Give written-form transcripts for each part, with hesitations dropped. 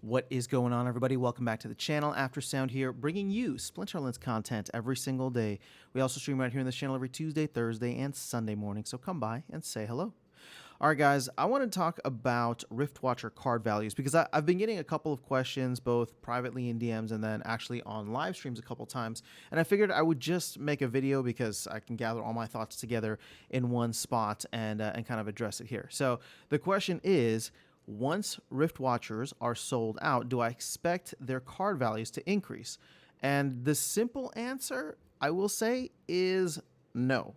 What is going on, everybody? Welcome back to the channel. After Sound here, bringing you Splinterlands content every single day. We also stream right here on this channel every Tuesday, Thursday, and Sunday morning, so come by and say hello. All right, guys, I want to talk about Riftwatcher card values because I've been getting a couple of questions, both privately in DMs and then actually on live streams a couple times, and I figured I would just make a video because I can gather all my thoughts together in one spot and kind of address it here. So the question is, once Riftwatchers are sold out, do I expect their card values to increase? And the simple answer, I will say, is no,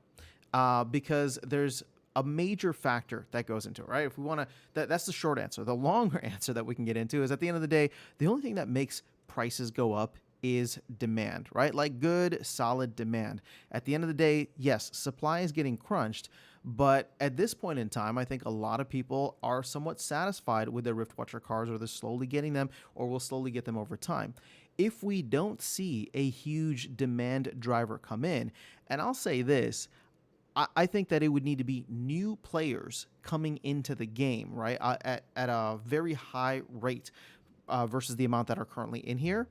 because there's a major factor that goes into it, right? If we want to, that's the short answer. The longer answer that we can get into is, at the end of the day, the only thing that makes prices go up is demand, right? Like good, solid demand. At the end of the day, yes, supply is getting crunched, but at this point in time, I think a lot of people are somewhat satisfied with their Riftwatcher cards, or they're slowly getting them, or will slowly get them over time. If we don't see a huge demand driver come in, and I'll say this, I think that it would need to be new players coming into the game, right, at a very high rate versus the amount that are currently in here.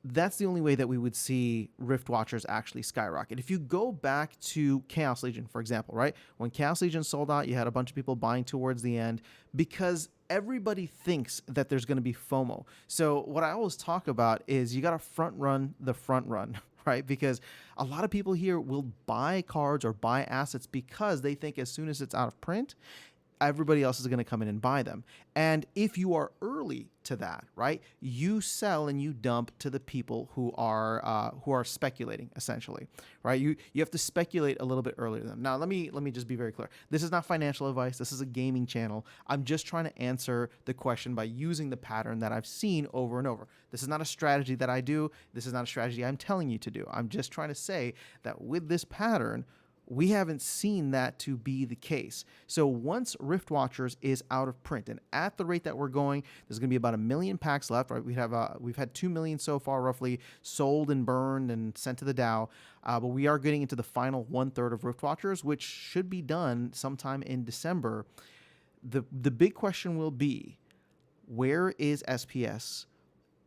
That's the only way that we would see Riftwatchers actually skyrocket. If you go back to Chaos Legion, for example, right? When Chaos Legion sold out, you had a bunch of people buying towards the end because everybody thinks that there's going to be FOMO. So what I always talk about is you got to front run the front run, right? Because a lot of people here will buy cards or buy assets because they think as soon as it's out of print, everybody else is going to come in and buy them. And if you are early to that, right, you sell and you dump to the people who are speculating, essentially, right? You have to speculate a little bit earlier than them. Now, let me just be very clear. This is not financial advice. This is a gaming channel. I'm just trying to answer the question by using the pattern that I've seen over and over. This is not a strategy that I do. This is not a strategy I'm telling you to do. I'm just trying to say that with this pattern, we haven't seen that to be the case. So once Riftwatchers is out of print, and at the rate that we're going, there's going to be about 1 million packs left. Right? We've had 2 million so far, roughly, sold and burned and sent to the DAO. But we are getting into the final 1/3 of Riftwatchers, which should be done sometime in December. The big question will be, where is SPS?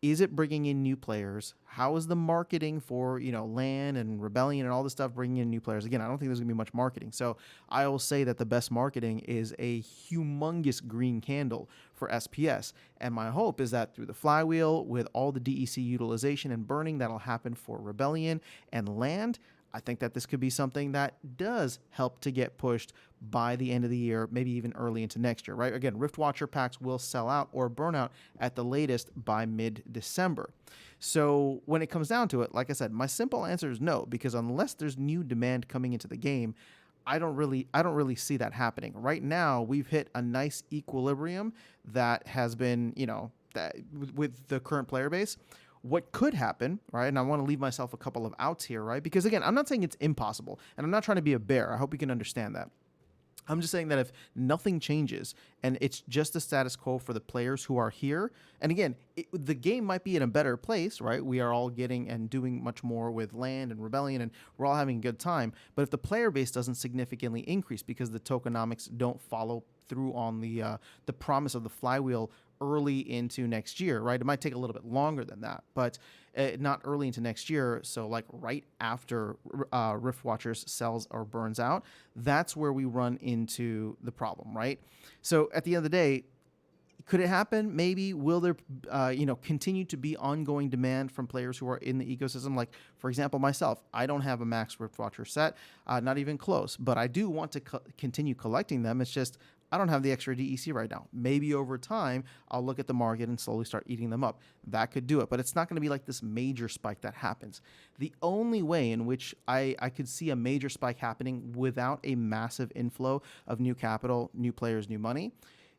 Is it bringing in new players? How is the marketing for, LAN and Rebellion and all this stuff bringing in new players? Again, I don't think there's going to be much marketing. So I will say that the best marketing is a humongous green candle for SPS. And my hope is that through the flywheel, with all the DEC utilization and burning that'll happen for Rebellion and Land, I think that this could be something that does help to get pushed by the end of the year, maybe even early into next year, right? Again, Riftwatcher packs will sell out or burn out at the latest by mid-December. So when it comes down to it, like I said, my simple answer is no, because unless there's new demand coming into the game, I don't really see that happening. Right now, we've hit a nice equilibrium that has been, that with the current player base. What could happen, right? And I want to leave myself a couple of outs here, right? Because again, I'm not saying it's impossible, and I'm not trying to be a bear. I hope you can understand that. I'm just saying that if nothing changes and it's just the status quo for the players who are here, and again, the game might be in a better place, right? We are all getting and doing much more with Land and Rebellion, and we're all having a good time. But if the player base doesn't significantly increase because the tokenomics don't follow through on the promise of the flywheel early into next year, right? It might take a little bit longer than that, but not early into next year. So like right after Riftwatchers sells or burns out, that's where we run into the problem, right? So at the end of the day, could it happen? Maybe. Will there, continue to be ongoing demand from players who are in the ecosystem? Like, for example, myself, I don't have a max Riftwatcher set, not even close, but I do want to continue collecting them. It's just, I don't have the extra DEC right now. Maybe over time, I'll look at the market and slowly start eating them up. That could do it, but it's not going to be like this major spike that happens. The only way in which I could see a major spike happening without a massive inflow of new capital, new players, new money,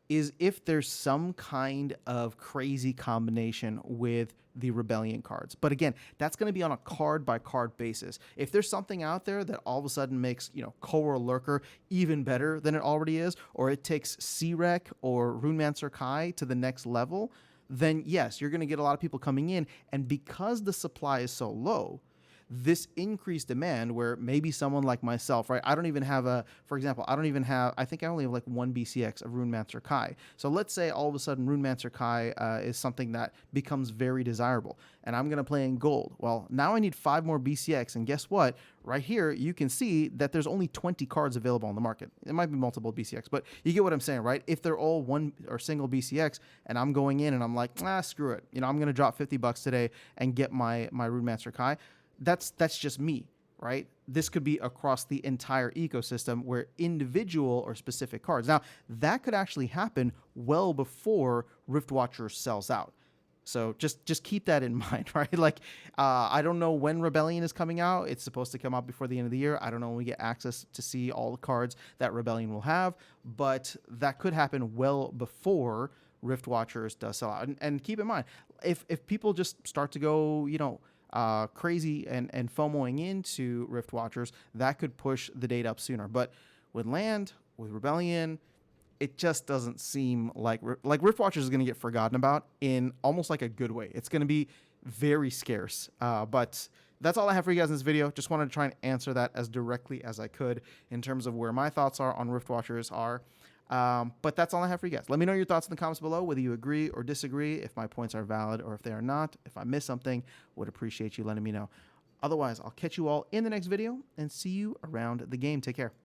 is if there's some kind of crazy combination with the Rebellion cards. But again, that's going to be on a card-by-card basis. If there's something out there that all of a sudden makes, Korra Lurker even better than it already is, or it takes C-Rec or Runemancer Kai to the next level, then yes, you're going to get a lot of people coming in. And because the supply is so low, this increased demand where maybe someone like myself, right? I don't even have for example, I think I only have like one BCX of Runemancer Kai. So let's say all of a sudden Runemancer Kai is something that becomes very desirable and I'm going to play in gold. Well, now I need 5 more BCX. And guess what? Right here, you can see that there's only 20 cards available on the market. It might be multiple BCX, but you get what I'm saying, right? If they're all one or single BCX and I'm going in and I'm like, screw it. I'm going to drop $50 today and get my Runemancer Kai. That's just me, right? This could be across the entire ecosystem where individual or specific cards. Now, that could actually happen well before Riftwatcher sells out. So just keep that in mind, right? Like, I don't know when Rebellion is coming out. It's supposed to come out before the end of the year. I don't know when we get access to see all the cards that Rebellion will have, but that could happen well before Riftwatchers does sell out. And keep in mind, if people just start to go, crazy and FOMOing into Riftwatchers, that could push the date up sooner. But with Land, with Rebellion, it just doesn't seem like Riftwatchers is going to get forgotten about in almost like a good way. It's going to be very scarce. But that's all I have for you guys in this video. Just wanted to try and answer that as directly as I could in terms of where my thoughts are on Riftwatchers are. But that's all I have for you guys. Let me know your thoughts in the comments below, whether you agree or disagree, if my points are valid or if they are not. If I missed something, would appreciate you letting me know. Otherwise, I'll catch you all in the next video and see you around the game. Take care.